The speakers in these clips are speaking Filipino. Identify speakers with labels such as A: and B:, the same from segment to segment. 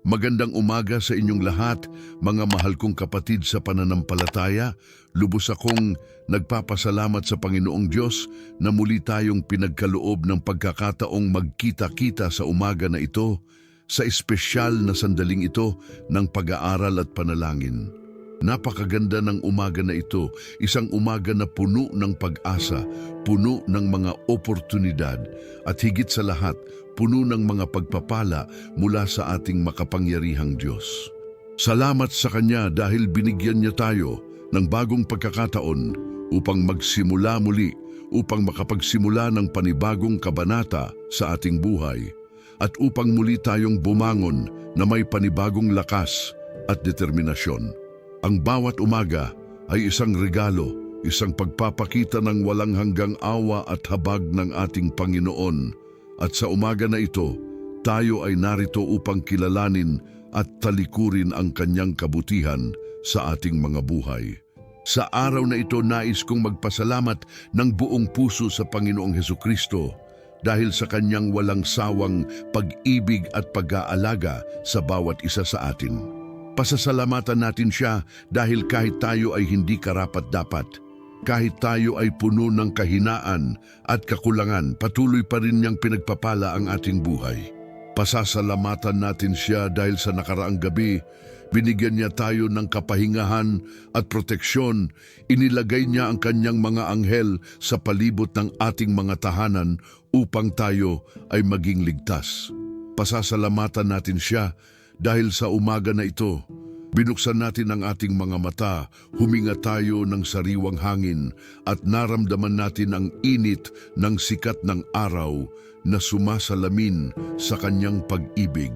A: Magandang umaga sa inyong lahat, mga mahal kong kapatid sa pananampalataya. Lubos akong nagpapasalamat sa Panginoong Diyos na muli tayong pinagkaloob ng pagkakataong magkita-kita sa umaga na ito, sa espesyal na sandaling ito ng pag-aaral at panalangin. Napakaganda ng umaga na ito, isang umaga na puno ng pag-asa, puno ng mga oportunidad, at higit sa lahat, puno ng mga pagpapala mula sa ating makapangyarihang Diyos. Salamat sa Kanya dahil binigyan niya tayo ng bagong pagkakataon upang magsimula muli, upang makapagsimula ng panibagong kabanata sa ating buhay, at upang muli tayong bumangon na may panibagong lakas at determinasyon. Ang bawat umaga ay isang regalo, isang pagpapakita ng walang hanggang awa at habag ng ating Panginoon. At sa umaga na ito, tayo ay narito upang kilalanin at talikurin ang Kanyang kabutihan sa ating mga buhay. Sa araw na ito, nais kong magpasalamat ng buong puso sa Panginoong Hesukristo dahil sa Kanyang walang sawang pag-ibig at pag-aalaga sa bawat isa sa atin. Pasasalamatan natin siya dahil kahit tayo ay hindi karapat-dapat, kahit tayo ay puno ng kahinaan at kakulangan, patuloy pa rin niyang pinagpapala ang ating buhay. Pasasalamatan natin siya dahil sa nakaraang gabi, binigyan niya tayo ng kapahingahan at proteksyon. Inilagay niya ang kanyang mga anghel sa palibot ng ating mga tahanan upang tayo ay maging ligtas. Pasasalamatan natin siya dahil sa umaga na ito, binuksan natin ang ating mga mata, huminga tayo ng sariwang hangin at naramdaman natin ang init ng sikat ng araw na sumasalamin sa Kanyang pag-ibig.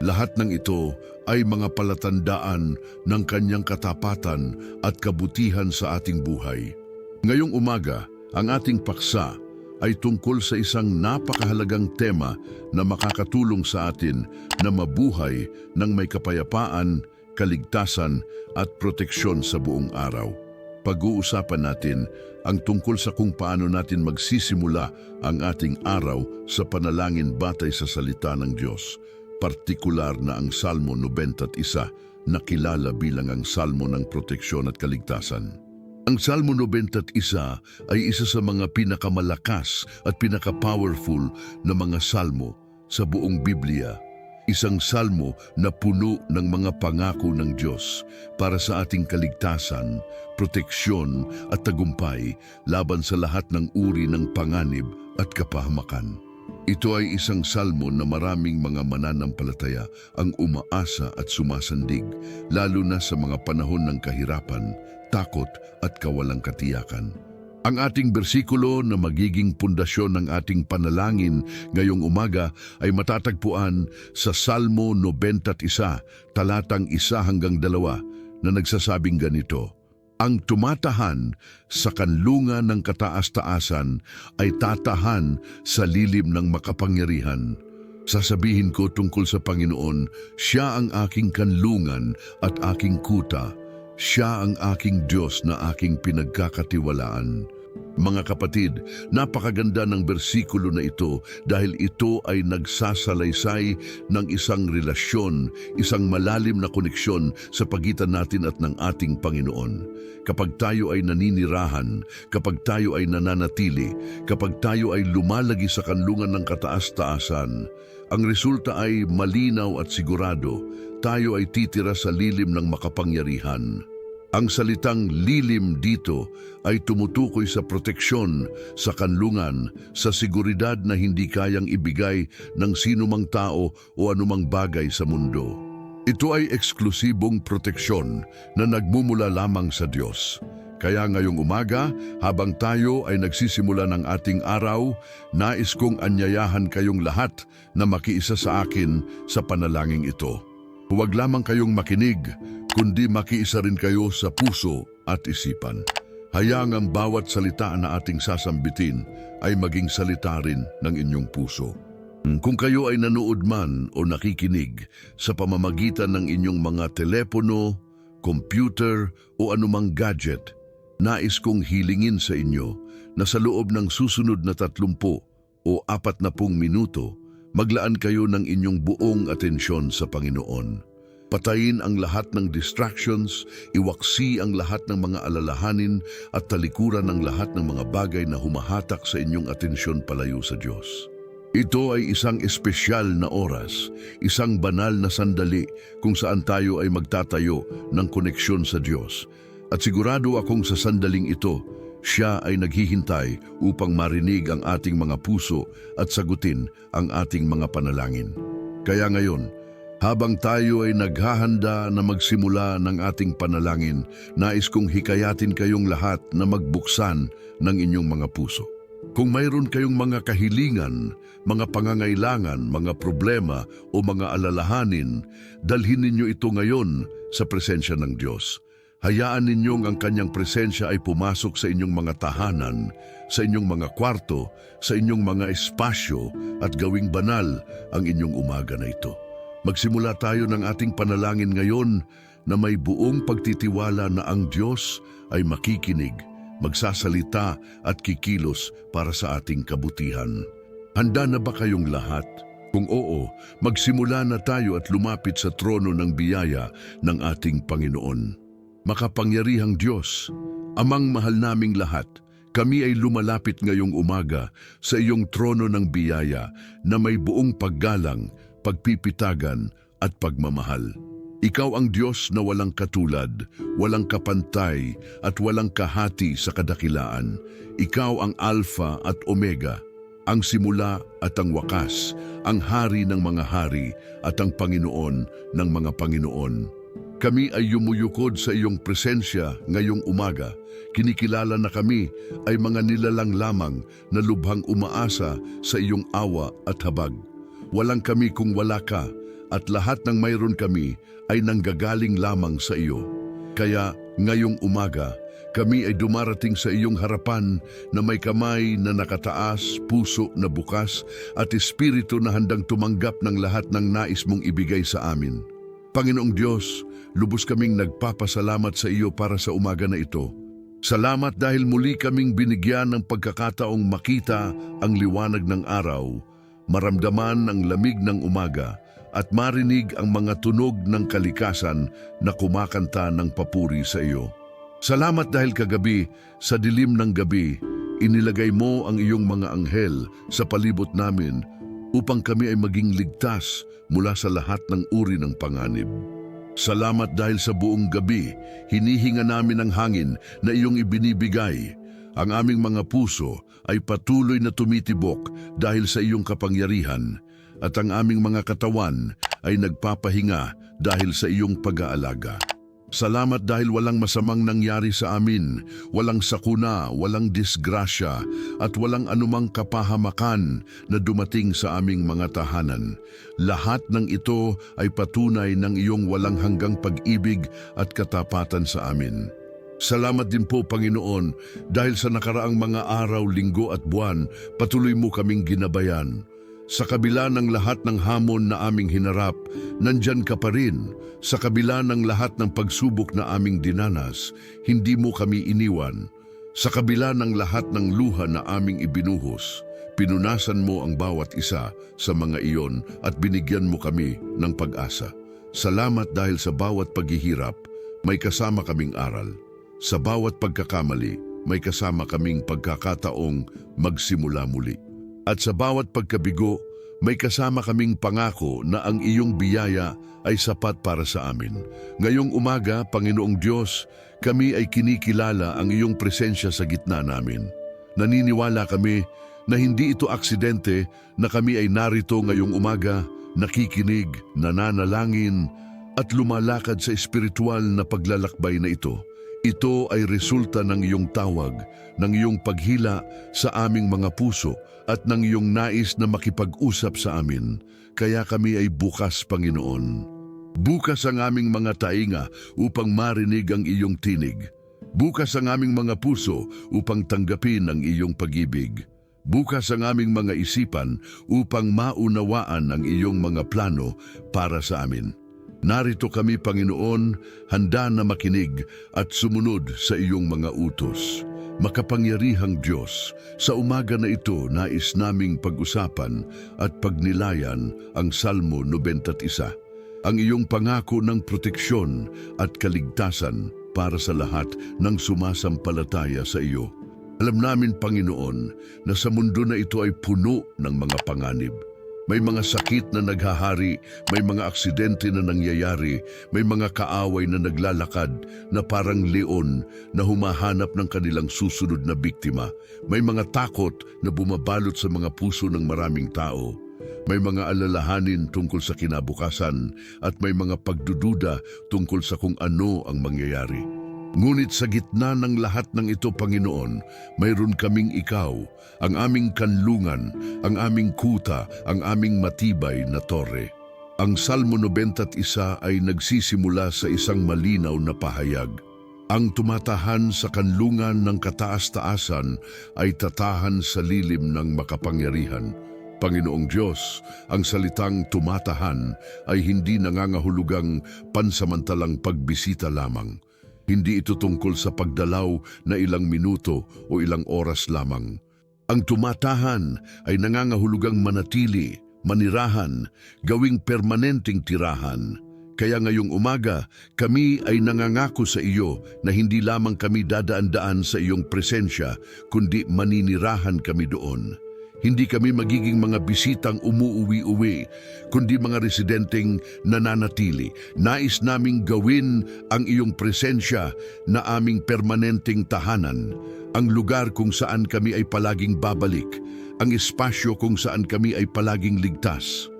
A: Lahat ng ito ay mga palatandaan ng Kanyang katapatan at kabutihan sa ating buhay. Ngayong umaga, ang ating paksa ay tungkol sa isang napakahalagang tema na makakatulong sa atin na mabuhay ng may kapayapaan, kaligtasan at proteksyon sa buong araw. Pag-uusapan natin ang tungkol sa kung paano natin magsisimula ang ating araw sa panalangin batay sa salita ng Diyos, partikular na ang Salmo 91 na kilala bilang ang Salmo ng proteksyon at kaligtasan. Ang Salmo 91 ay isa sa mga pinakamalakas at pinaka-powerful na mga salmo sa buong Biblia. Isang salmo na puno ng mga pangako ng Diyos para sa ating kaligtasan, proteksyon at tagumpay laban sa lahat ng uri ng panganib at kapahamakan. Ito ay isang salmo na maraming mga mananampalataya ang umaasa at sumasandig, lalo na sa mga panahon ng kahirapan, takot at kawalang katiyakan. Ang ating bersikulo na magiging pundasyon ng ating panalangin ngayong umaga ay matatagpuan sa Salmo 91, talatang 1 hanggang 2 na nagsasabing ganito: Ang tumatahan sa kanlungan ng kataas-taasan ay tatahan sa lilim ng makapangyarihan. Sasabihin ko tungkol sa Panginoon, siya ang aking kanlungan at aking kuta. Siya ang aking Diyos na aking pinagkakatiwalaan. Mga kapatid, napakaganda ng bersikulo na ito dahil ito ay nagsasalaysay ng isang relasyon, isang malalim na koneksyon sa pagitan natin at ng ating Panginoon. Kapag tayo ay naninirahan, kapag tayo ay nananatili, kapag tayo ay lumalagi sa kanlungan ng kataas-taasan, ang resulta ay malinaw at sigurado, tayo ay titira sa lilim ng makapangyarihan. Ang salitang lilim dito ay tumutukoy sa proteksyon, sa kanlungan, sa seguridad na hindi kayang ibigay ng sinumang tao o anumang bagay sa mundo. Ito ay eksklusibong proteksyon na nagmumula lamang sa Diyos. Kaya ngayong umaga, habang tayo ay nagsisimula ng ating araw, nais kong anyayahan kayong lahat na makiisa sa akin sa panalangin ito. Huwag lamang kayong makinig, kundi makiisa rin kayo sa puso at isipan. Hayaang ang bawat salita na ating sasambitin ay maging salita rin ng inyong puso. Kung kayo ay nanood man o nakikinig sa pamamagitan ng inyong mga telepono, computer o anumang gadget, nais kong hilingin sa inyo na sa loob ng susunod na 30 o 40 minuto, Maglaan kayo ng inyong buong atensyon sa Panginoon. Patayin ang lahat ng distractions, iwaksi ang lahat ng mga alalahanin at talikuran ang lahat ng mga bagay na humahatak sa inyong atensyon palayo sa Diyos. Ito ay isang espesyal na oras, isang banal na sandali kung saan tayo ay magtatayo ng koneksyon sa Diyos. At sigurado akong sa sandaling ito, siya ay naghihintay upang marinig ang ating mga puso at sagutin ang ating mga panalangin. Kaya ngayon, habang tayo ay naghahanda na magsimula ng ating panalangin, nais kong hikayatin kayong lahat na magbuksan ng inyong mga puso. Kung mayroon kayong mga kahilingan, mga pangangailangan, mga problema o mga alalahanin, dalhin ninyo ito ngayon sa presensya ng Diyos. Hayaan ninyong ang kanyang presensya ay pumasok sa inyong mga tahanan, sa inyong mga kwarto, sa inyong mga espasyo at gawing banal ang inyong umaga na ito. Magsimula tayo ng ating panalangin ngayon na may buong pagtitiwala na ang Diyos ay makikinig, magsasalita at kikilos para sa ating kabutihan. Handa na ba kayong lahat? Kung oo, magsimula na tayo at lumapit sa trono ng biyaya ng ating Panginoon. Makapangyarihang Diyos, Amang mahal naming lahat, kami ay lumalapit ngayong umaga sa iyong trono ng biyaya na may buong paggalang, pagpipitagan at pagmamahal. Ikaw ang Diyos na walang katulad, walang kapantay at walang kahati sa kadakilaan. Ikaw ang Alpha at Omega, ang simula at ang wakas, ang hari ng mga hari at ang Panginoon ng mga Panginoon. Kami ay yumuyukod sa iyong presensya ngayong umaga. Kinikilala na kami ay mga nilalang lamang na lubhang umaasa sa iyong awa at habag. Walang kami kung wala ka, at lahat ng mayroon kami ay nanggagaling lamang sa iyo. Kaya ngayong umaga, kami ay dumarating sa iyong harapan na may kamay na nakataas, puso na bukas, at espiritu na handang tumanggap ng lahat ng nais mong ibigay sa amin. Panginoong Diyos, lubos kaming nagpapasalamat sa iyo para sa umaga na ito. Salamat dahil muli kaming binigyan ng pagkakataong makita ang liwanag ng araw, maramdaman ang lamig ng umaga at marinig ang mga tunog ng kalikasan na kumakanta ng papuri sa iyo. Salamat dahil kagabi, sa dilim ng gabi, inilagay mo ang iyong mga anghel sa palibot namin upang kami ay maging ligtas mula sa lahat ng uri ng panganib. Salamat dahil sa buong gabi, hinihinga namin ang hangin na iyong ibinibigay. Ang aming mga puso ay patuloy na tumitibok dahil sa iyong kapangyarihan, at ang aming mga katawan ay nagpapahinga dahil sa iyong pag-aalaga. Salamat dahil walang masamang nangyari sa amin, walang sakuna, walang disgrasya, at walang anumang kapahamakan na dumating sa aming mga tahanan. Lahat ng ito ay patunay ng iyong walang hanggang pag-ibig at katapatan sa amin. Salamat din po, Panginoon, dahil sa nakaraang mga araw, linggo at buwan, patuloy mo kaming ginabayan. Sa kabila ng lahat ng hamon na aming hinarap, nandyan ka pa rin. Sa kabila ng lahat ng pagsubok na aming dinanas, hindi mo kami iniwan. Sa kabila ng lahat ng luha na aming ibinuhos, pinunasan mo ang bawat isa sa mga iyon at binigyan mo kami ng pag-asa. Salamat dahil sa bawat paghihirap, may kasama kaming aral. Sa bawat pagkakamali, may kasama kaming pagkakataong magsimula muli. At sa bawat pagkabigo, may kasama kaming pangako na ang iyong biyaya ay sapat para sa amin. Ngayong umaga, Panginoong Diyos, kami ay kinikilala ang iyong presensya sa gitna namin. Naniniwala kami na hindi ito aksidente na kami ay narito ngayong umaga, nakikinig, nananalangin, at lumalakad sa espiritual na paglalakbay na ito. Ito ay resulta ng iyong tawag, ng iyong paghila sa aming mga puso at ng iyong nais na makipag-usap sa amin. Kaya kami ay bukas, Panginoon. Bukas ang aming mga tainga upang marinig ang iyong tinig. Bukas ang aming mga puso upang tanggapin ang iyong pag-ibig. Bukas ang aming mga isipan upang maunawaan ang iyong mga plano para sa amin. Narito kami, Panginoon, handa na makinig at sumunod sa iyong mga utos. Makapangyarihang Diyos, sa umaga na ito nais naming pag-usapan at pagnilayan ang Salmo 91, ang iyong pangako ng proteksyon at kaligtasan para sa lahat ng sumasampalataya sa iyo. Alam namin, Panginoon, na sa mundo na ito ay puno ng mga panganib. May mga sakit na naghahari, may mga aksidente na nangyayari, may mga kaaway na naglalakad na parang leon na humahanap ng kanilang susunod na biktima. May mga takot na bumabalot sa mga puso ng maraming tao. May mga alalahanin tungkol sa kinabukasan at may mga pagdududa tungkol sa kung ano ang mangyayari. Ngunit sa gitna ng lahat ng ito, Panginoon, mayroon kaming Ikaw, ang aming kanlungan, ang aming kuta, ang aming matibay na tore. Ang Salmo 91 ay nagsisimula sa isang malinaw na pahayag. Ang tumatahan sa kanlungan ng kataas-taasan ay tatahan sa lilim ng makapangyarihan. Panginoong Diyos, ang salitang tumatahan ay hindi nangangahulugang pansamantalang pagbisita lamang. Hindi ito tungkol sa pagdalaw na ilang minuto o ilang oras lamang. Ang tumatahan ay nangangahulugang manatili, manirahan, gawing permanenteng tirahan. Kaya ngayong umaga, kami ay nangangako sa iyo na hindi lamang kami dadaan-daan sa iyong presensya, kundi maninirahan kami doon. Hindi kami magiging mga bisitang umuuwi-uwi, kundi mga residenteng nananatili. Nais naming gawin ang iyong presensya na aming permanenteng tahanan, ang lugar kung saan kami ay palaging babalik, ang espasyo kung saan kami ay palaging ligtas.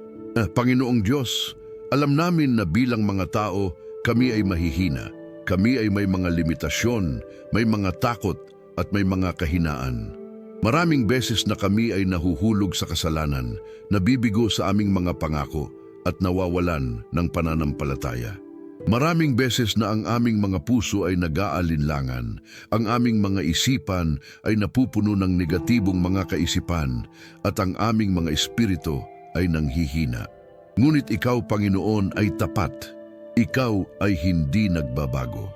A: Panginoong Diyos, alam namin na bilang mga tao, kami ay mahihina. Kami ay may mga limitasyon, may mga takot at may mga kahinaan. Maraming beses na kami ay nahuhulog sa kasalanan, nabibigo sa aming mga pangako at nawawalan ng pananampalataya. Maraming beses na ang aming mga puso ay nag-aalinlangan, ang aming mga isipan ay napupuno ng negatibong mga kaisipan at ang aming mga espiritu ay nanghihina. Ngunit Ikaw, Panginoon, ay tapat. Ikaw ay hindi nagbabago.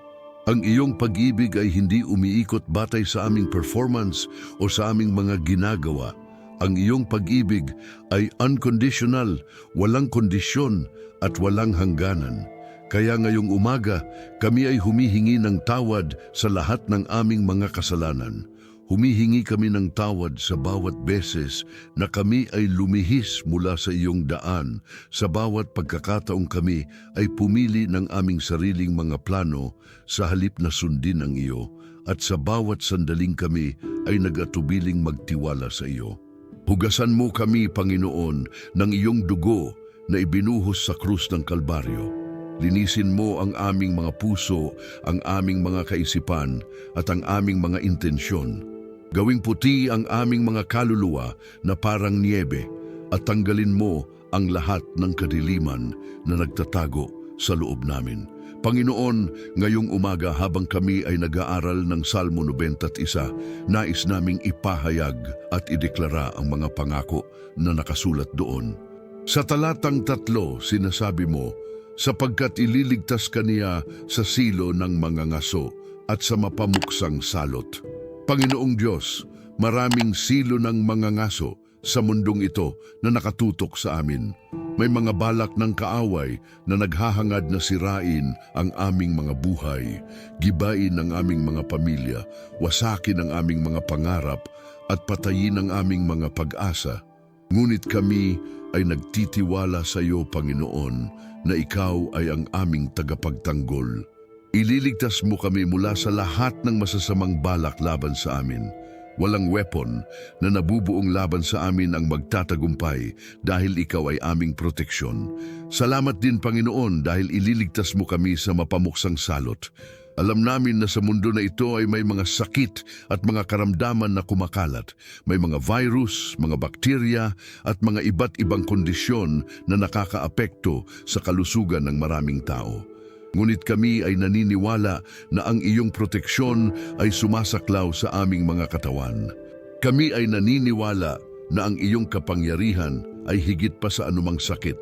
A: Ang iyong pag-ibig ay hindi umiikot batay sa aming performance o sa aming mga ginagawa. Ang iyong pag-ibig ay unconditional, walang kondisyon at walang hangganan. Kaya ngayong umaga, kami ay humihingi ng tawad sa lahat ng aming mga kasalanan. Humihingi kami ng tawad sa bawat beses na kami ay lumihis mula sa iyong daan, sa bawat pagkakataong kami ay pumili ng aming sariling mga plano sa halip na sundin ang iyo, at sa bawat sandaling kami ay nag-atubiling magtiwala sa iyo. Hugasan mo kami, Panginoon, ng iyong dugo na ibinuhos sa krus ng Kalbaryo. Linisin mo ang aming mga puso, ang aming mga kaisipan at ang aming mga intensyon. Gawing puti ang aming mga kaluluwa na parang niebe at tanggalin mo ang lahat ng kadiliman na nagtatago sa loob namin. Panginoon, ngayong umaga habang kami ay nag-aaral ng Salmo 91, nais naming ipahayag at ideklara ang mga pangako na nakasulat doon. Sa talatang 3, sinasabi mo, sapagkat ililigtas ka niya sa silo ng mga ngaso at sa mapamuksang salot. Panginoong Diyos, maraming silo ng mga ngaso sa mundong ito na nakatutok sa amin. May mga balak ng kaaway na naghahangad na sirain ang aming mga buhay, gibain ang aming mga pamilya, wasakin ang aming mga pangarap at patayin ang aming mga pag-asa. Ngunit kami ay nagtitiwala sa iyo, Panginoon, na Ikaw ay ang aming tagapagtanggol. Ililigtas mo kami mula sa lahat ng masasamang balak laban sa amin. Walang weapon na nabubuong laban sa amin ang magtatagumpay dahil Ikaw ay aming proteksyon. Salamat din, Panginoon, dahil ililigtas mo kami sa mapamuksang salot. Alam namin na sa mundo na ito ay may mga sakit at mga karamdaman na kumakalat. May mga virus, mga bakterya at mga iba't ibang kondisyon na nakakaapekto sa kalusugan ng maraming tao. Ngunit kami ay naniniwala na ang iyong proteksyon ay sumasaklaw sa aming mga katawan. Kami ay naniniwala na ang iyong kapangyarihan ay higit pa sa anumang sakit.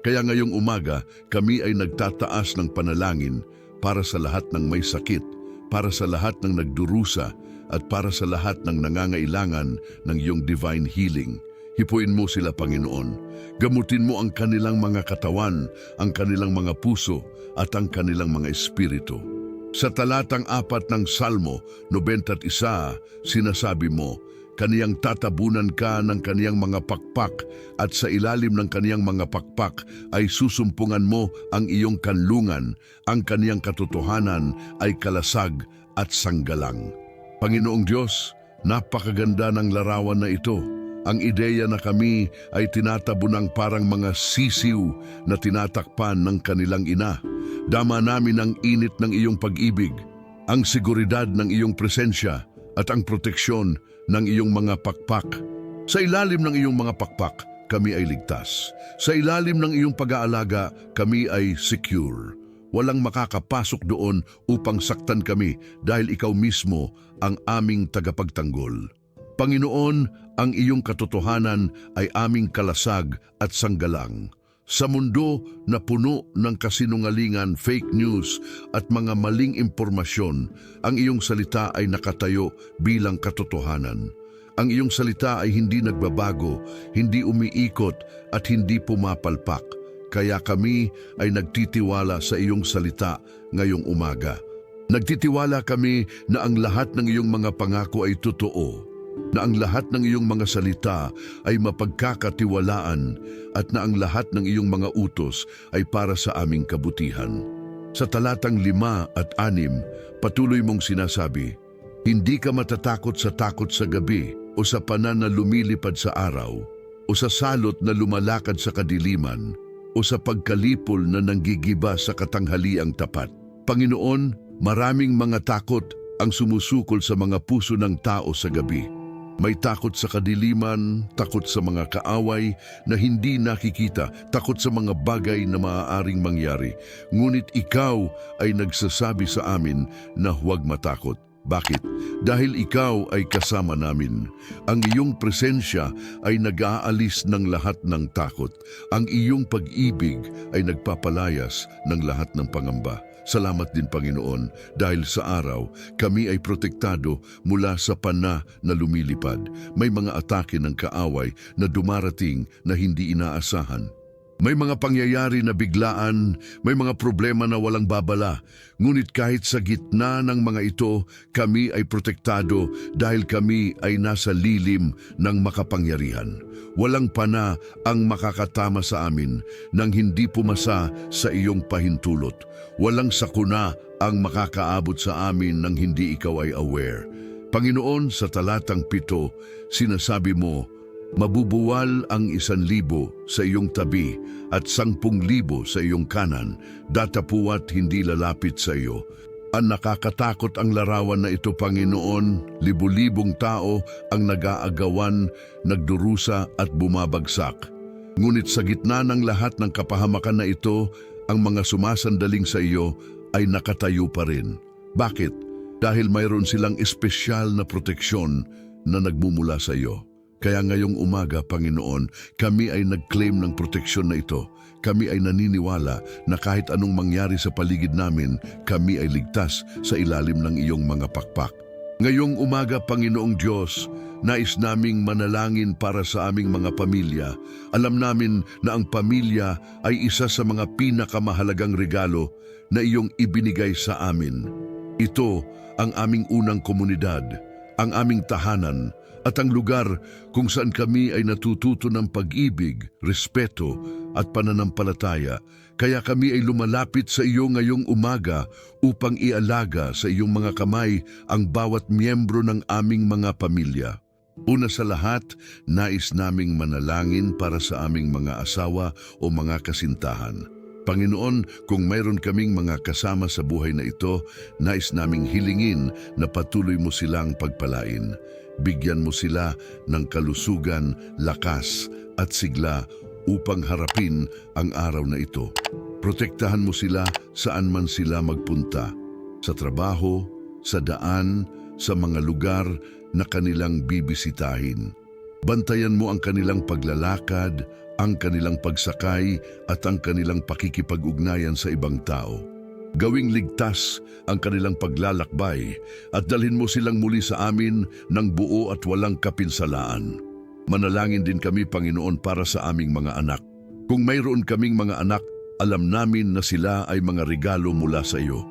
A: Kaya ngayong umaga, kami ay nagtataas ng panalangin para sa lahat ng may sakit, para sa lahat ng nagdurusa, at para sa lahat ng nangangailangan ng iyong divine healing. Hipuin mo sila, Panginoon. Gamutin mo ang kanilang mga katawan, ang kanilang mga puso, at ang kanilang mga espiritu. Sa talatang 4 ng Salmo 91, sinasabi mo, kaniyang tatabunan ka ng kaniyang mga pakpak at sa ilalim ng kaniyang mga pakpak ay susumpungan mo ang iyong kanlungan, ang kaniyang katotohanan ay kalasag at sanggalang. Panginoong Diyos, napakaganda ng larawan na ito. Ang ideya na kami ay tinatabunang parang mga sisiw na tinatakpan ng kanilang ina. Dama namin ang init ng iyong pag-ibig, ang seguridad ng iyong presensya at ang proteksyon ng iyong mga pakpak. Sa ilalim ng iyong mga pakpak, kami ay ligtas. Sa ilalim ng iyong pag-aalaga, kami ay secure. Walang makakapasok doon upang saktan kami dahil ikaw mismo ang aming tagapagtanggol. Panginoon, ang iyong katotohanan ay aming kalasag at sanggalang. Sa mundo na puno ng kasinungalingan, fake news at mga maling impormasyon, ang iyong salita ay nakatayo bilang katotohanan. Ang iyong salita ay hindi nagbabago, hindi umiikot at hindi pumapalpak. Kaya kami ay nagtitiwala sa iyong salita ngayong umaga. Nagtitiwala kami na ang lahat ng iyong mga pangako ay totoo, na ang lahat ng iyong mga salita ay mapagkakatiwalaan at na ang lahat ng iyong mga utos ay para sa aming kabutihan. Sa talatang 5 at 6, patuloy mong sinasabi, hindi ka matatakot sa takot sa gabi o sa panan na lumilipad sa araw o sa salot na lumalakad sa kadiliman o sa pagkalipol na nanggigiba sa katanghaliang tapat. Panginoon, maraming mga takot ang sumusukol sa mga puso ng tao sa gabi. May takot sa kadiliman, takot sa mga kaaway na hindi nakikita, takot sa mga bagay na maaaring mangyari. Ngunit ikaw ay nagsasabi sa amin na huwag matakot. Bakit? Dahil ikaw ay kasama namin. Ang iyong presensya ay nag-aalis ng lahat ng takot. Ang iyong pag-ibig ay nagpapalayas ng lahat ng pangamba. Salamat din, Panginoon, dahil sa araw kami ay protektado mula sa pana na lumilipad. May mga atake ng kaaway na dumarating na hindi inaasahan. May mga pangyayari na biglaan, may mga problema na walang babala. Ngunit kahit sa gitna ng mga ito, kami ay protektado dahil kami ay nasa lilim ng makapangyarihan. Walang pana ang makakatama sa amin nang hindi pumasa sa iyong pahintulot. Walang sakuna ang makakaabot sa amin nang hindi ikaw ay aware. Panginoon, sa talatang 7, sinasabi mo, mabubuwal ang 1,000 sa iyong tabi at 10,000 sa iyong kanan, datapuat hindi lalapit sa iyo. Ang nakakatakot ang larawan na ito, Panginoon, libu-libong tao ang nag-aagawan, nagdurusa at bumabagsak. Ngunit sa gitna ng lahat ng kapahamakan na ito, ang mga sumasandaling sa iyo ay nakatayo pa rin. Bakit? Dahil mayroon silang espesyal na proteksyon na nagmumula sa iyo. Kaya ngayong umaga, Panginoon, kami ay nag-claim ng proteksyon na ito. Kami ay naniniwala na kahit anong mangyari sa paligid namin, kami ay ligtas sa ilalim ng iyong mga pakpak. Ngayong umaga, Panginoong Diyos, nais naming manalangin para sa aming mga pamilya. Alam namin na ang pamilya ay isa sa mga pinakamahalagang regalo na iyong ibinigay sa amin. Ito ang aming unang komunidad, ang aming tahanan, at ang lugar kung saan kami ay natututo ng pag-ibig, respeto at pananampalataya. Kaya kami ay lumalapit sa iyo ngayong umaga upang ialaga sa iyong mga kamay ang bawat miyembro ng aming mga pamilya. Una sa lahat, nais naming manalangin para sa aming mga asawa o mga kasintahan. Panginoon, kung mayroon kaming mga kasama sa buhay na ito, nais naming hilingin na patuloy mo silang pagpalain. Bigyan mo sila ng kalusugan, lakas at sigla upang harapin ang araw na ito. Protektahan mo sila saan man sila magpunta, sa trabaho, sa daan, sa mga lugar na kanilang bibisitahin. Bantayan mo ang kanilang paglalakad, ang kanilang pagsakay at ang kanilang pakikipag-ugnayan sa ibang tao. Gawing ligtas ang kanilang paglalakbay at dalhin mo silang muli sa amin ng buo at walang kapinsalaan. Manalangin din kami, Panginoon, para sa aming mga anak. Kung mayroon kaming mga anak, alam namin na sila ay mga regalo mula sa iyo.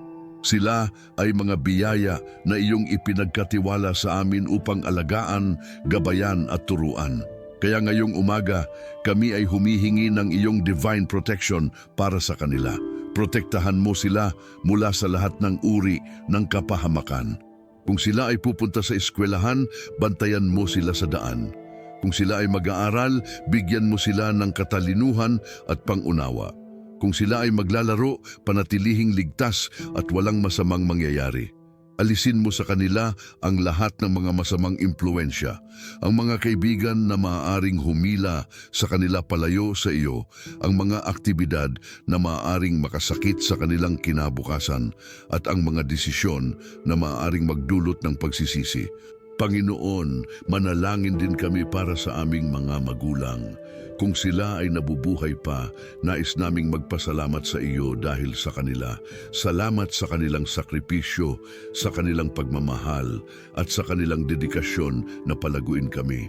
A: Sila ay mga biyaya na iyong ipinagkatiwala sa amin upang alagaan, gabayan at turuan. Kaya ngayong umaga, kami ay humihingi ng iyong divine protection para sa kanila. Protektahan mo sila mula sa lahat ng uri ng kapahamakan. Kung sila ay pupunta sa eskwelahan, bantayan mo sila sa daan. Kung sila ay mag-aaral, bigyan mo sila ng katalinuhan at pangunawa. Kung sila ay maglalaro, panatilihing ligtas at walang masamang mangyayari. Alisin mo sa kanila ang lahat ng mga masamang impluensya, ang mga kaibigan na maaaring humila sa kanila palayo sa iyo, ang mga aktibidad na maaaring makasakit sa kanilang kinabukasan, at ang mga desisyon na maaaring magdulot ng pagsisisi. Panginoon, manalangin din kami para sa aming mga magulang. Kung sila ay nabubuhay pa, nais naming magpasalamat sa iyo dahil sa kanila. Salamat sa kanilang sakripisyo, sa kanilang pagmamahal, at sa kanilang dedikasyon na palaguin kami.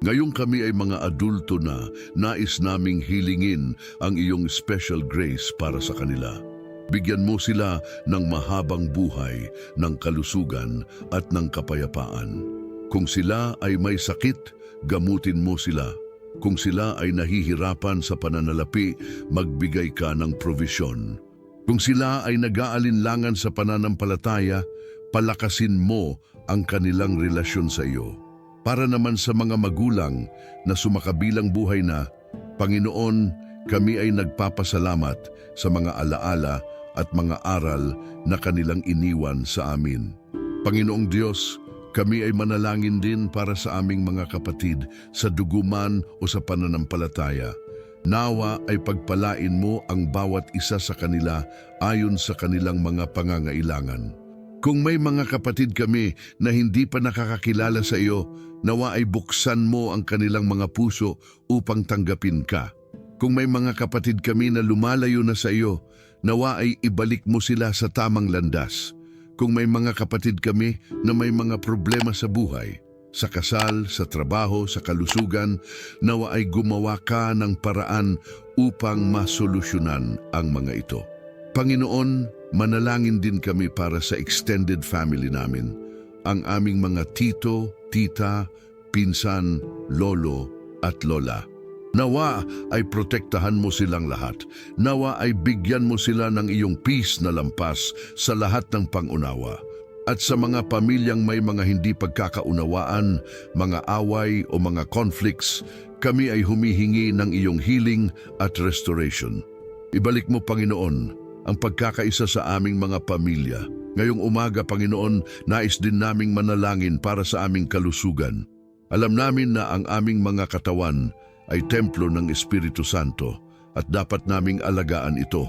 A: Ngayong kami ay mga adulto na, nais naming hilingin ang iyong special grace para sa kanila. Bigyan mo sila ng mahabang buhay, ng kalusugan at ng kapayapaan. Kung sila ay may sakit, gamutin mo sila. Kung sila ay nahihirapan sa pananalapi, magbigay ka ng provisyon. Kung sila ay nag-aalinlangan sa pananampalataya, palakasin mo ang kanilang relasyon sa iyo. Para naman sa mga magulang na sumakabilang buhay na, Panginoon, kami ay nagpapasalamat sa mga alaala at mga aral na kanilang iniwan sa amin. Panginoong Diyos, kami ay manalangin din para sa aming mga kapatid sa duguman o sa pananampalataya. Nawa ay pagpalain mo ang bawat isa sa kanila ayon sa kanilang mga pangangailangan. Kung may mga kapatid kami na hindi pa nakakakilala sa iyo, nawa ay buksan mo ang kanilang mga puso upang tanggapin ka. Kung may mga kapatid kami na lumalayo na sa iyo, nawa ay ibalik mo sila sa tamang landas. Kung may mga kapatid kami na may mga problema sa buhay, sa kasal, sa trabaho, sa kalusugan, nawa ay gumawa ka ng paraan upang masolusyonan ang mga ito. Panginoon, manalangin din kami para sa extended family namin, ang aming mga tito, tita, pinsan, lolo at lola. Nawa ay protektahan mo silang lahat. Nawa ay bigyan mo sila ng iyong peace na lampas sa lahat ng pangunawa. At sa mga pamilyang may mga hindi pagkakaunawaan, mga away o mga conflicts, kami ay humihingi ng iyong healing at restoration. Ibalik mo, Panginoon, ang pagkakaisa sa aming mga pamilya. Ngayong umaga, Panginoon, nais din naming manalangin para sa aming kalusugan. Alam namin na ang aming mga katawan ay templo ng Espiritu Santo at dapat naming alagaan ito.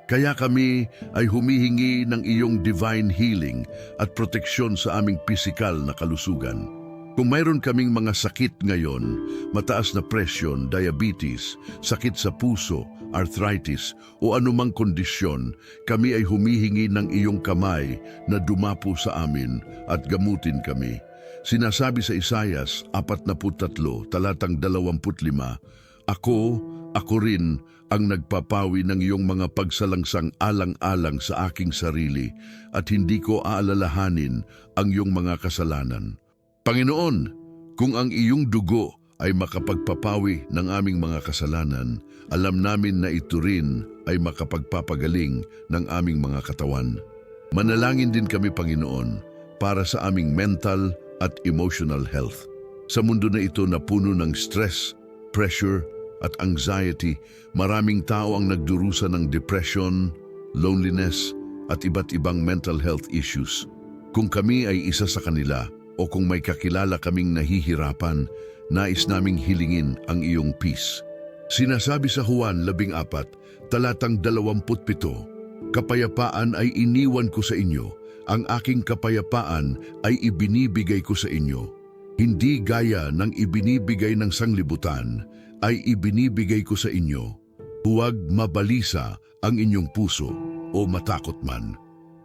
A: Kaya kami ay humihingi ng iyong divine healing at proteksyon sa aming pisikal na kalusugan. Kung mayroon kaming mga sakit ngayon, mataas na presyon, diabetes, sakit sa puso, arthritis o anumang kondisyon, kami ay humihingi ng iyong kamay na dumapo sa amin at gamutin kami. Sinasabi sa Isaias 43, talatang 25, Ako rin ang nagpapawi ng iyong mga pagsalangsang alang-alang sa aking sarili at hindi ko aalalahanin ang iyong mga kasalanan. Panginoon, kung ang iyong dugo ay makapagpapawi ng aming mga kasalanan, alam namin na ito rin ay makapagpapagaling ng aming mga katawan. Manalangin din kami, Panginoon, para sa aming mental at emotional health. Sa mundo na ito na puno ng stress, pressure at anxiety, maraming tao ang nagdurusa ng depression, loneliness at iba't ibang mental health issues. Kung kami ay isa sa kanila o kung may kakilala kaming nahihirapan, nais naming hilingin ang iyong peace. Sinasabi sa Juan 14, talatang 27, Kapayapaan ay iniwan ko sa inyo. Ang aking kapayapaan ay ibinibigay ko sa inyo. Hindi gaya ng ibinibigay ng sanglibutan, ay ibinibigay ko sa inyo. Huwag mabalisa ang inyong puso o matakot man.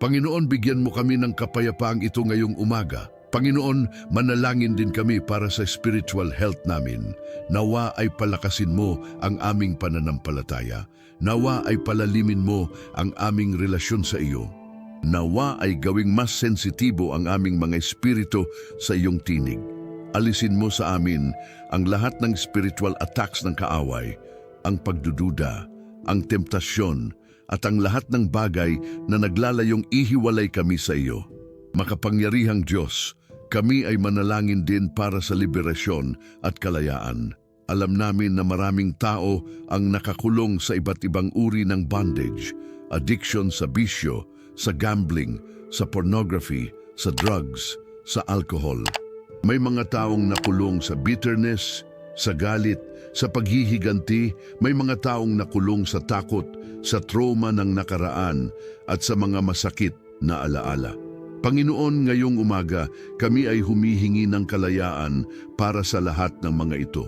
A: Panginoon, bigyan mo kami ng kapayapaang ito ngayong umaga. Panginoon, manalangin din kami para sa spiritual health namin. Nawa ay palakasin mo ang aming pananampalataya. Nawa ay palalimin mo ang aming relasyon sa iyo. Nawa ay gawing mas sensitibo ang aming mga espiritu sa iyong tinig. Alisin mo sa amin ang lahat ng spiritual attacks ng kaaway, ang pagdududa, ang temptasyon, at ang lahat ng bagay na naglalayong ihiwalay kami sa iyo. Makapangyarihang Diyos, kami ay manalangin din para sa liberasyon at kalayaan. Alam namin na maraming tao ang nakakulong sa iba't ibang uri ng bondage, addiction sa bisyo, sa gambling, sa pornography, sa drugs, sa alcohol. May mga taong nakulong sa bitterness, sa galit, sa paghihiganti, may mga taong nakulong sa takot, sa trauma ng nakaraan, at sa mga masakit na alaala. Panginoon, ngayong umaga, kami ay humihingi ng kalayaan para sa lahat ng mga ito.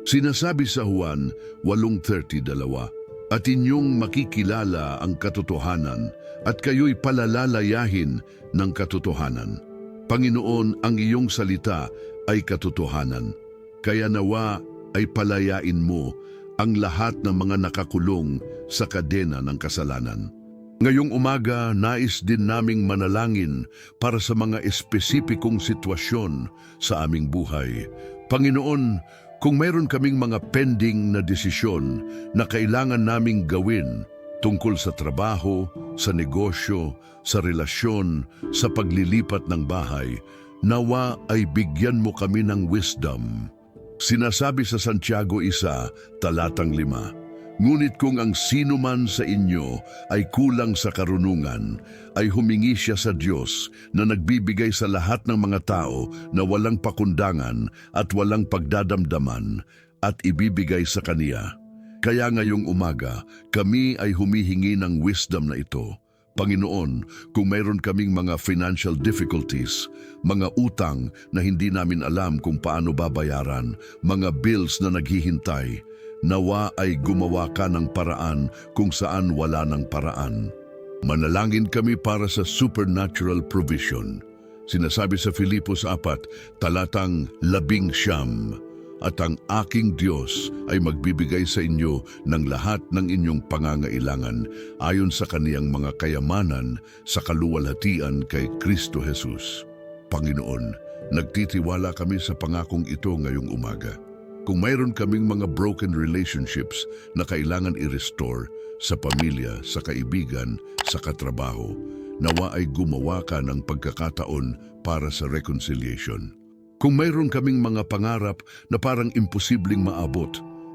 A: Sinasabi sa Juan 8:32, "At inyong makikilala ang katotohanan, at kayo'y palalalayahin ng katotohanan." Panginoon, ang iyong salita ay katotohanan. Kaya nawa ay palayain mo ang lahat ng mga nakakulong sa kadena ng kasalanan. Ngayong umaga, nais din naming manalangin para sa mga espesipikong sitwasyon sa aming buhay. Panginoon, kung mayroon kaming mga pending na desisyon na kailangan naming gawin tungkol sa trabaho, sa negosyo, sa relasyon, sa paglilipat ng bahay, nawa ay bigyan mo kami ng wisdom. Sinasabi sa Santiago 1:5, "Ngunit kung ang sino man sa inyo ay kulang sa karunungan, ay humingi siya sa Diyos na nagbibigay sa lahat ng mga tao na walang pakundangan at walang pagdadamdaman, at ibibigay sa kaniya." Kaya ngayong umaga, kami ay humihingi ng wisdom na ito. Panginoon, kung mayroon kaming mga financial difficulties, mga utang na hindi namin alam kung paano babayaran, mga bills na naghihintay, nawa ay gumawa ka ng paraan kung saan wala ng paraan. Manalangin kami para sa supernatural provision. Sinasabi sa Filipos 4:19, "At ang aking Diyos ay magbibigay sa inyo ng lahat ng inyong pangangailangan ayon sa kaniyang mga kayamanan sa kaluwalhatian kay Kristo Jesus." Panginoon, nagtitiwala kami sa pangakong ito ngayong umaga. Kung mayroon kaming mga broken relationships na kailangan i-restore sa pamilya, sa kaibigan, sa katrabaho, nawa ay gumawa ka ng pagkakataon para sa reconciliation. Kung mayroon kaming mga pangarap na parang imposibleng maabot,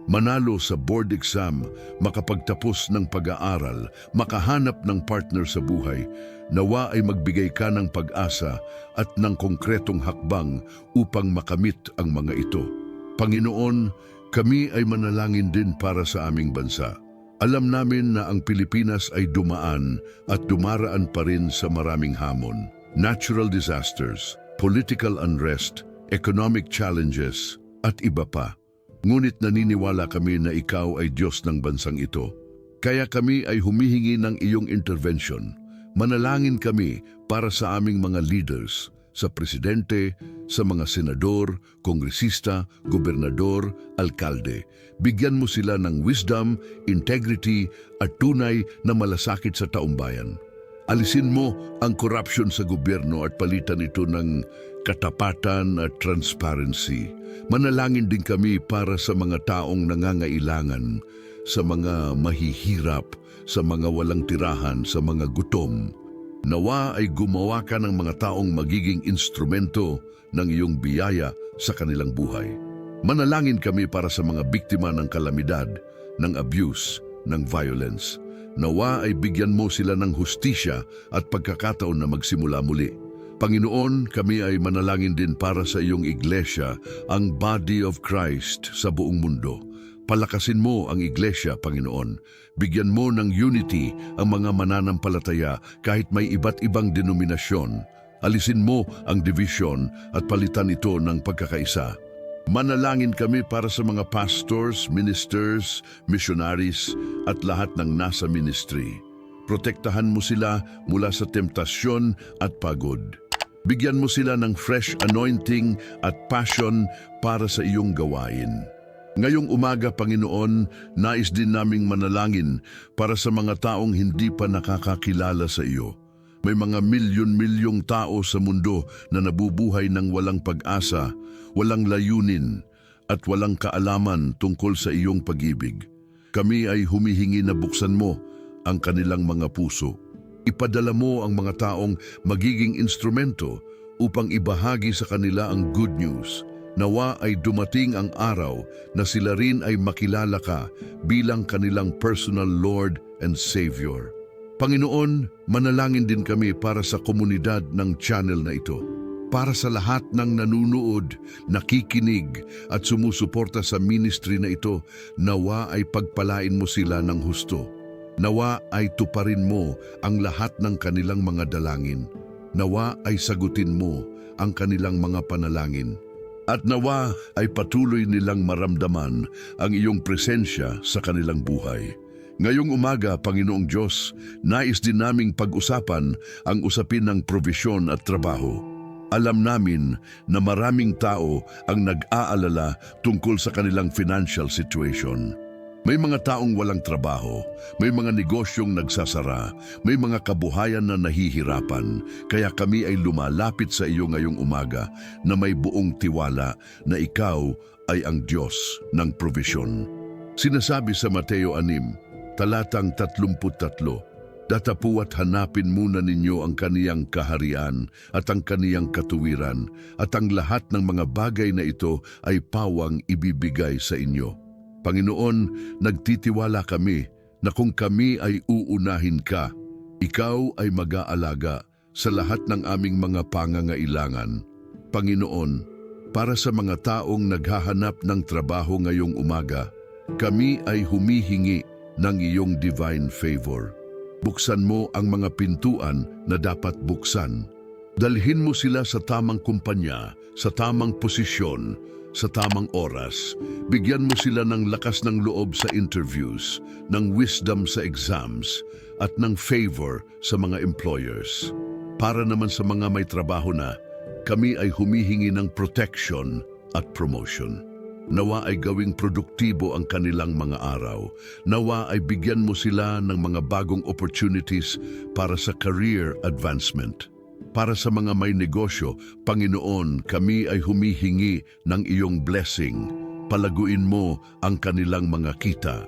A: manalo sa board exam, makapagtapos ng pag-aaral, makahanap ng partner sa buhay, nawa ay magbigay ka ng pag-asa at ng konkretong hakbang upang makamit ang mga ito. Panginoon, kami ay manalangin din para sa aming bansa. Alam namin na ang Pilipinas ay dumaan at dumaraan pa rin sa maraming hamon. Natural disasters, political unrest, economic challenges, at iba pa. Ngunit naniniwala kami na ikaw ay Diyos ng bansang ito. Kaya kami ay humihingi ng iyong intervention. Manalangin kami para sa aming mga leaders, sa presidente, sa mga senador, kongresista, gobernador, alkalde. Bigyan mo sila ng wisdom, integrity, at tunay na malasakit sa taumbayan. Alisin mo ang corruption sa gobyerno at palitan ito ng katapatan at transparency. Manalangin din kami para sa mga taong nangangailangan, sa mga mahihirap, sa mga walang tirahan, sa mga gutom. Nawa ay gumawa ka ng mga taong magiging instrumento ng iyong biyaya sa kanilang buhay. Manalangin kami para sa mga biktima ng kalamidad, ng abuse, ng violence. Nawa ay bigyan mo sila ng hustisya at pagkakataon na magsimula muli. Panginoon, kami ay manalangin din para sa iyong iglesia, ang Body of Christ sa buong mundo. Palakasin mo ang iglesia, Panginoon. Bigyan mo ng unity ang mga mananampalataya kahit may iba't ibang denominasyon. Alisin mo ang division at palitan ito ng pagkakaisa. Manalangin kami para sa mga pastors, ministers, missionaries at lahat ng nasa ministry. Protektahan mo sila mula sa temptasyon at pagod. Bigyan mo sila ng fresh anointing at passion para sa iyong gawain. Ngayong umaga, Panginoon, nais din naming manalangin para sa mga taong hindi pa nakakakilala sa iyo. May mga milyon-milyong tao sa mundo na nabubuhay ng walang pag-asa, walang layunin, at walang kaalaman tungkol sa iyong pag-ibig. Kami ay humihingi na buksan mo ang kanilang mga puso. Ipadala mo ang mga taong magiging instrumento upang ibahagi sa kanila ang good news. Nawa ay dumating ang araw na sila rin ay makilala ka bilang kanilang personal Lord and Savior. Panginoon, manalangin din kami para sa komunidad ng channel na ito. Para sa lahat ng nanunood, nakikinig at sumusuporta sa ministry na ito, nawa ay pagpalain mo sila ng husto. Nawa ay tuparin mo ang lahat ng kanilang mga dalangin. Nawa ay sagutin mo ang kanilang mga panalangin. At nawa ay patuloy nilang maramdaman ang iyong presensya sa kanilang buhay. Ngayong umaga, Panginoong Diyos, nais din naming pag-usapan ang usapin ng probisyon at trabaho. Alam namin na maraming tao ang nag-aalala tungkol sa kanilang financial situation. May mga taong walang trabaho, may mga negosyong nagsasara, may mga kabuhayan na nahihirapan, kaya kami ay lumalapit sa iyo ngayong umaga na may buong tiwala na ikaw ay ang Diyos ng provisyon. Sinasabi sa Mateo 6, talatang 33, datapuat hanapin muna ninyo ang kaniyang kaharian at ang kaniyang katuwiran, at ang lahat ng mga bagay na ito ay pawang ibibigay sa inyo. Panginoon, nagtitiwala kami na kung kami ay uunahin ka, ikaw ay mag-aalaga sa lahat ng aming mga pangangailangan. Panginoon, para sa mga taong naghahanap ng trabaho ngayong umaga, kami ay humihingi ng iyong divine favor. Buksan mo ang mga pintuan na dapat buksan. Dalhin mo sila sa tamang kumpanya, sa tamang posisyon, sa tamang oras. Bigyan mo sila ng lakas ng loob sa interviews, ng wisdom sa exams, at ng favor sa mga employers. Para naman sa mga may trabaho na, kami ay humihingi ng protection at promotion. Nawa ay gawing produktibo ang kanilang mga araw. Nawa ay bigyan mo sila ng mga bagong opportunities para sa career advancement. Para sa mga may negosyo, Panginoon, kami ay humihingi ng iyong blessing. Palaguin mo ang kanilang mga kita.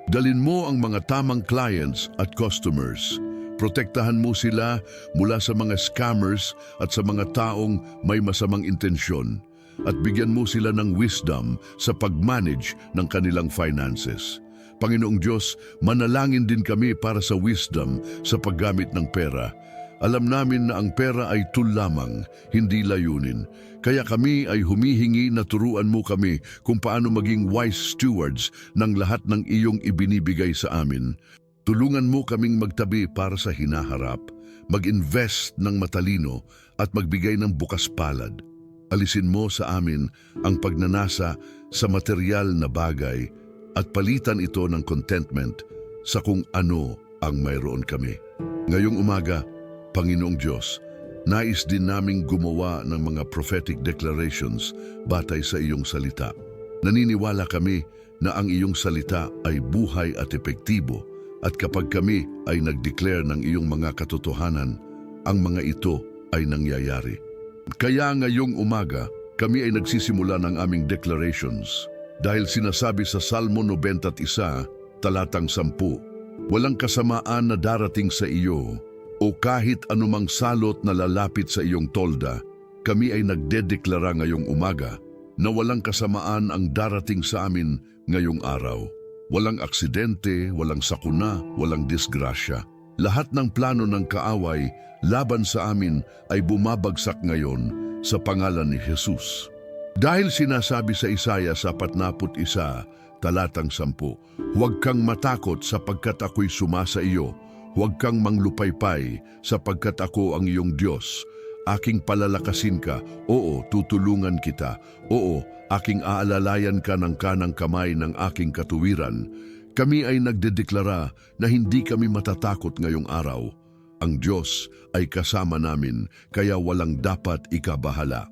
A: Dalin mo ang mga tamang clients at customers. Protektahan mo sila mula sa mga scammers at sa mga taong may masamang intensyon. At bigyan mo sila ng wisdom sa pag-manage ng kanilang finances. Panginoong Diyos, manalangin din kami para sa wisdom sa paggamit ng pera. Alam namin na ang pera ay tool lamang, hindi layunin. Kaya kami ay humihingi na turuan mo kami kung paano maging wise stewards ng lahat ng iyong ibinibigay sa amin. Tulungan mo kaming magtabi para sa hinaharap, mag-invest ng matalino at magbigay ng bukas palad. Alisin mo sa amin ang pagnanasa sa material na bagay at palitan ito ng contentment sa kung ano ang mayroon kami. Ngayong umaga, Panginoong Diyos, nais din naming gumawa ng mga prophetic declarations batay sa iyong salita. Naniniwala kami na ang iyong salita ay buhay at epektibo, at kapag kami ay nag-declare ng iyong mga katotohanan, ang mga ito ay nangyayari. Kaya ngayong umaga, kami ay nagsisimula ng aming declarations dahil sinasabi sa Salmo 91, talatang 10, walang kasamaan na darating sa iyo o kahit anumang salot na lalapit sa iyong tolda. Kami ay nagdedeklara ngayong umaga na walang kasamaan ang darating sa amin ngayong araw. Walang aksidente, walang sakuna, walang disgrasya. Lahat ng plano ng kaaway laban sa amin ay bumabagsak ngayon sa pangalan ni Jesus. Dahil sinasabi sa Isaiah 41, talatang 10, huwag kang matakot sapagkat ako'y sumasa iyo. Huwag kang manglupaypay sapagkat ako ang iyong Diyos. Aking palalakasin ka, oo, tutulungan kita. Oo, aking aalalayan ka ng kanang kamay ng aking katuwiran. Kami ay nagdedeklara na hindi kami matatakot ngayong araw. Ang Diyos ay kasama namin, kaya walang dapat ikabahala.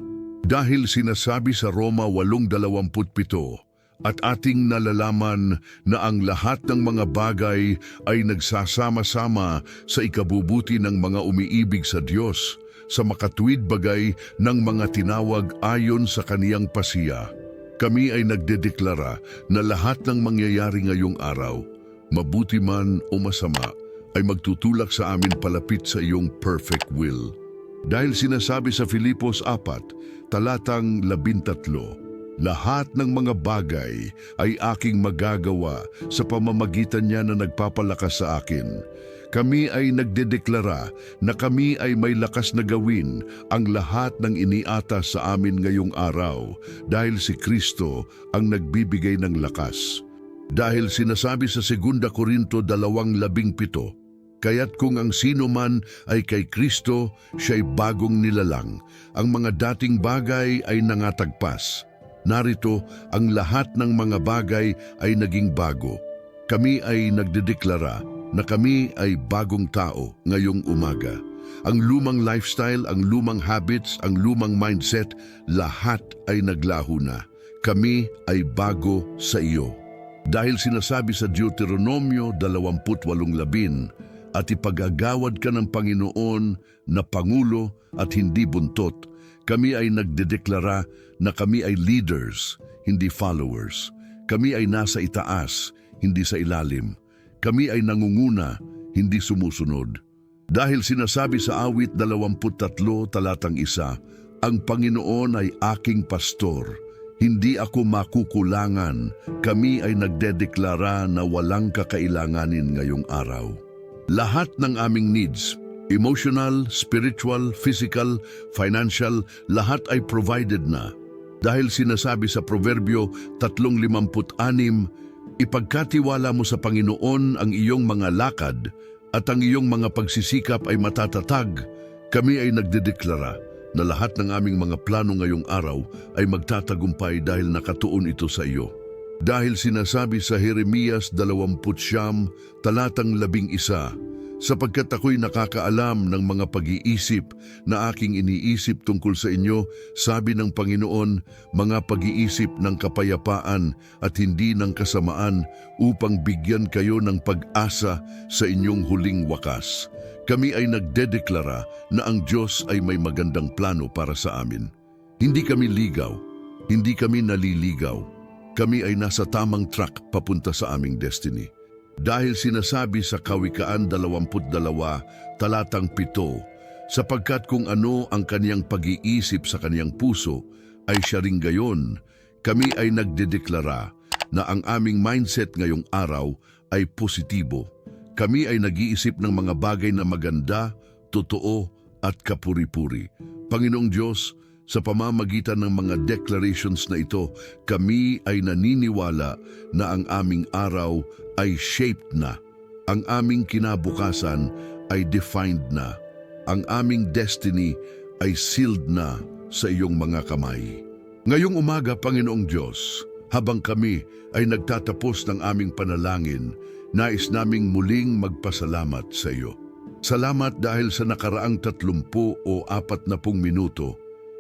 A: Dahil sinasabi sa Roma 8:27, at ating nalalaman na ang lahat ng mga bagay ay nagsasama-sama sa ikabubuti ng mga umiibig sa Diyos, sa makatuwid bagay ng mga tinawag ayon sa kaniyang pasiya. Kami ay nagdedeklara na lahat ng mangyayari ngayong araw, mabuti man o masama, ay magtutulak sa amin palapit sa iyong perfect will. Dahil sinasabi sa Filipos 4:13, lahat ng mga bagay ay aking magagawa sa pamamagitan niya na nagpapalakas sa akin. Kami ay nagdedeklara na kami ay may lakas na gawin ang lahat ng iniatas sa amin ngayong araw dahil si Kristo ang nagbibigay ng lakas. Dahil sinasabi sa 2 Korinto 2:17, kaya't kung ang sino man ay kay Kristo, siya'y bagong nilalang. Ang mga dating bagay ay nangatagpas. Narito, ang lahat ng mga bagay ay naging bago. Kami ay nagdedeklara na kami ay bagong tao ngayong umaga. Ang lumang lifestyle, ang lumang habits, ang lumang mindset, lahat ay naglaho na. Kami ay bago sa iyo. Dahil sinasabi sa Deuteronomio 28:10, at ipag-agawad ka ng Panginoon na Pangulo at hindi buntot, kami ay nagdedeklara na kami ay leaders, hindi followers. Kami ay nasa itaas, hindi sa ilalim. Kami ay nangunguna, hindi sumusunod. Dahil sinasabi sa awit 23:1, ang Panginoon ay aking pastor, hindi ako makukulangan. Kami ay nagdedeklara na walang kakailanganin ngayong araw. Lahat ng aming needs, emotional, spiritual, physical, financial, lahat ay provided na. Dahil sinasabi sa Proverbio 3:56, ipagkatiwala mo sa Panginoon ang iyong mga lakad at ang iyong mga pagsisikap ay matatatag. Kami ay nagdedeklara na lahat ng aming mga plano ngayong araw ay magtatagumpay dahil nakatuon ito sa iyo. Dahil sinasabi sa Jeremias 20:11, sapagkat ako'y nakakaalam ng mga pag-iisip na aking iniisip tungkol sa inyo, sabi ng Panginoon, mga pag-iisip ng kapayapaan at hindi ng kasamaan upang bigyan kayo ng pag-asa sa inyong huling wakas. Kami ay nagdedeklara na ang Diyos ay may magandang plano para sa amin. Hindi kami ligaw, hindi kami naliligaw. Kami ay nasa tamang track papunta sa aming destiny. Dahil sinasabi sa Kawikaan 22:7, sapagkat kung ano ang kaniyang pag-iisip sa kaniyang puso, ay siya ring gayon. Kami ay nagdedeklara na ang aming mindset ngayong araw ay positibo. Kami ay nag-iisip ng mga bagay na maganda, totoo at kapuri-puri. Panginoong Diyos, sa pamamagitan ng mga declarations na ito, kami ay naniniwala na ang aming araw ay shaped na. Ang aming kinabukasan ay defined na. Ang aming destiny ay sealed na sa iyong mga kamay. Ngayong umaga, Panginoong Diyos, habang kami ay nagtatapos ng aming panalangin, nais naming muling magpasalamat sa iyo. Salamat dahil sa nakaraang 30 o 40 minuto,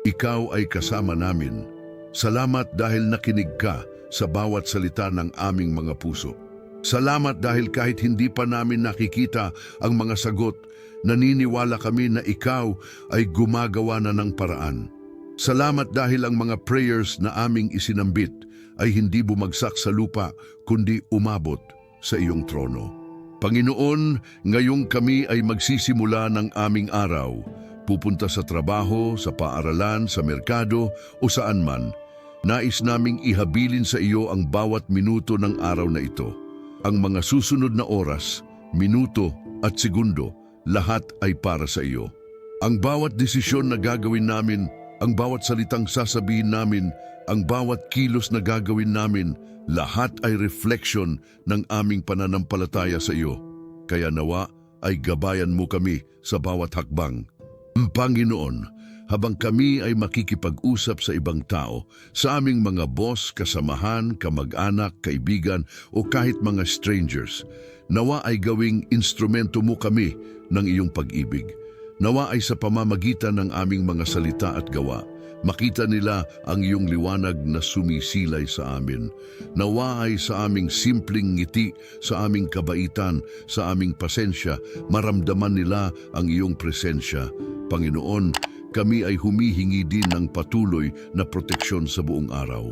A: ikaw ay kasama namin. Salamat dahil nakinig ka sa bawat salita ng aming mga puso. Salamat dahil kahit hindi pa namin nakikita ang mga sagot, naniniwala kami na ikaw ay gumagawa na ng paraan. Salamat dahil ang mga prayers na aming isinambit ay hindi bumagsak sa lupa kundi umabot sa iyong trono. Panginoon, ngayong kami ay magsisimula ng aming araw, pupunta sa trabaho, sa paaralan, sa merkado o saan man, nais naming ihabilin sa iyo ang bawat minuto ng araw na ito. Ang mga susunod na oras, minuto at segundo, lahat ay para sa iyo. Ang bawat desisyon na gagawin namin, ang bawat salitang sasabihin namin, ang bawat kilos na gagawin namin, lahat ay reflection ng aming pananampalataya sa iyo. Kaya nawa ay gabayan mo kami sa bawat hakbang. Panginoon, habang kami ay makikipag-usap sa ibang tao, sa aming mga boss, kasamahan, kamag-anak, kaibigan o kahit mga strangers. Nawa ay gawing instrumento mo kami ng iyong pag-ibig. Nawa ay sa pamamagitan ng aming mga salita at gawa, makita nila ang iyong liwanag na sumisilay sa amin. Nawa ay sa aming simpleng ngiti, sa aming kabaitan, sa aming pasensya, maramdaman nila ang iyong presensya. Panginoon, kami ay humihingi din ng patuloy na proteksyon sa buong araw.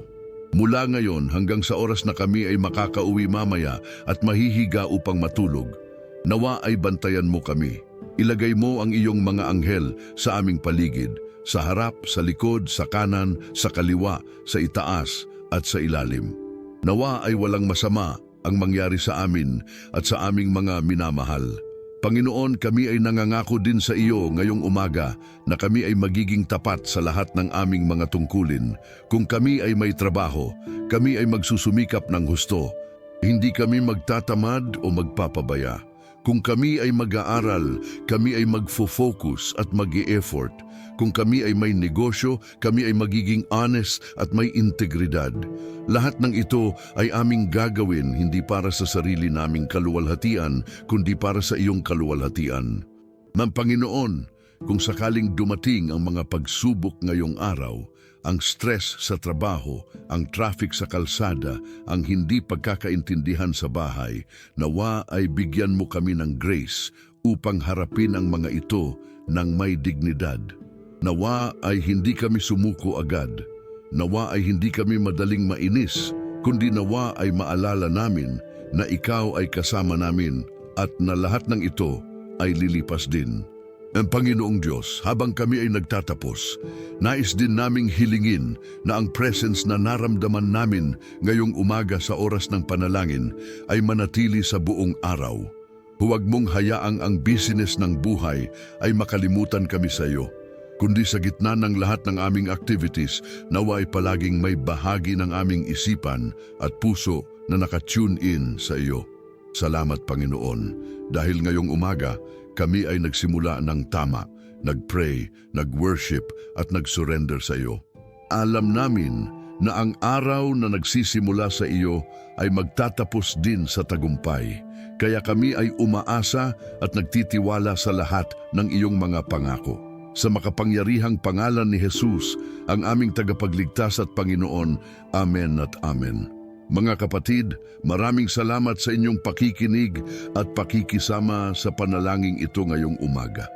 A: Mula ngayon hanggang sa oras na kami ay makakauwi mamaya at mahihiga upang matulog, nawa ay bantayan mo kami. Ilagay mo ang iyong mga anghel sa aming paligid, sa harap, sa likod, sa kanan, sa kaliwa, sa itaas at sa ilalim. Nawa ay walang masama ang mangyari sa amin at sa aming mga minamahal. Panginoon, kami ay nangangako din sa iyo ngayong umaga na kami ay magiging tapat sa lahat ng aming mga tungkulin. Kung kami ay may trabaho, kami ay magsusumikap ng husto. Hindi kami magtatamad o magpapabaya. Kung kami ay mag-aaral, kami ay magfo-focus at mag-e-effort. Kung kami ay may negosyo, kami ay magiging honest at may integridad. Lahat ng ito ay aming gagawin hindi para sa sarili naming kaluwalhatian, kundi para sa iyong kaluwalhatian. Panginoon, kung sakaling dumating ang mga pagsubok ngayong araw, ang stress sa trabaho, ang traffic sa kalsada, ang hindi pagkakaintindihan sa bahay, nawa ay bigyan mo kami ng grace upang harapin ang mga ito ng may dignidad. Nawa ay hindi kami sumuko agad. Nawa ay hindi kami madaling mainis, kundi nawa ay maalala namin na ikaw ay kasama namin at na lahat ng ito ay lilipas din. Ang Panginoong Diyos, habang kami ay nagtatapos, nais din naming hilingin na ang presence na naramdaman namin ngayong umaga sa oras ng panalangin ay manatili sa buong araw. Huwag mong hayaang ang business ng buhay ay makalimutan kami sa iyo, kundi sa gitna ng lahat ng aming activities, nawa ay palaging may bahagi ng aming isipan at puso na nakatune in sa iyo. Salamat Panginoon, dahil ngayong umaga, kami ay nagsimula ng tama, nag-pray, nag-worship at nag-surrender sa iyo. Alam namin na ang araw na nagsisimula sa iyo ay magtatapos din sa tagumpay. Kaya kami ay umaasa at nagtitiwala sa lahat ng iyong mga pangako. Sa makapangyarihang pangalan ni Jesus, ang aming tagapagligtas at Panginoon. Amen at Amen. Mga kapatid, maraming salamat sa inyong pakikinig at pakikisama sa panalangin ito ngayong umaga.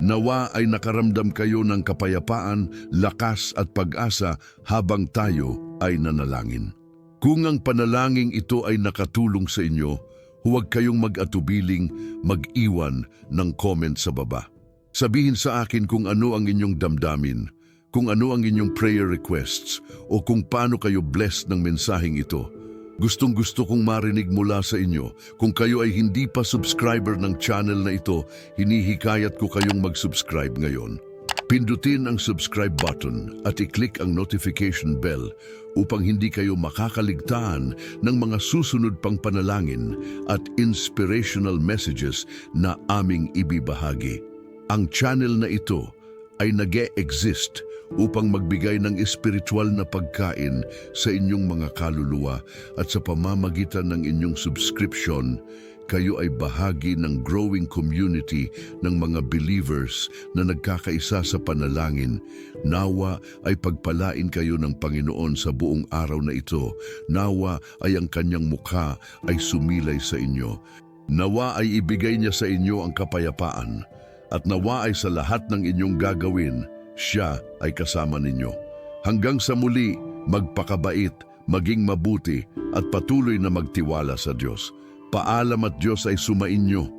A: Nawa ay nakaramdam kayo ng kapayapaan, lakas at pag-asa habang tayo ay nanalangin. Kung ang panalangin ito ay nakatulong sa inyo, huwag kayong mag-atubiling mag-iwan ng comment sa baba. Sabihin sa akin kung ano ang inyong damdamin, kung ano ang inyong prayer requests o kung paano kayo blessed ng mensaheng ito. Gustong-gusto kong marinig mula sa inyo. Kung kayo ay hindi pa subscriber ng channel na ito, hinihikayat ko kayong mag-subscribe ngayon. Pindutin ang subscribe button at i-click ang notification bell upang hindi kayo makakaligtaan ng mga susunod pang panalangin at inspirational messages na aming ibibahagi. Ang channel na ito ay nag-e-exist upang magbigay ng espiritual na pagkain sa inyong mga kaluluwa at sa pamamagitan ng inyong subscription, kayo ay bahagi ng growing community ng mga believers na nagkakaisa sa panalangin. Nawa ay pagpalain kayo ng Panginoon sa buong araw na ito. Nawa ay ang kanyang mukha ay sumilay sa inyo. Nawa ay ibigay niya sa inyo ang kapayapaan. At nawa ay sa lahat ng inyong gagawin, siya ay kasama ninyo. Hanggang sa muli, magpakabait, maging mabuti at patuloy na magtiwala sa Diyos. Paalam at Diyos ay sumainyo.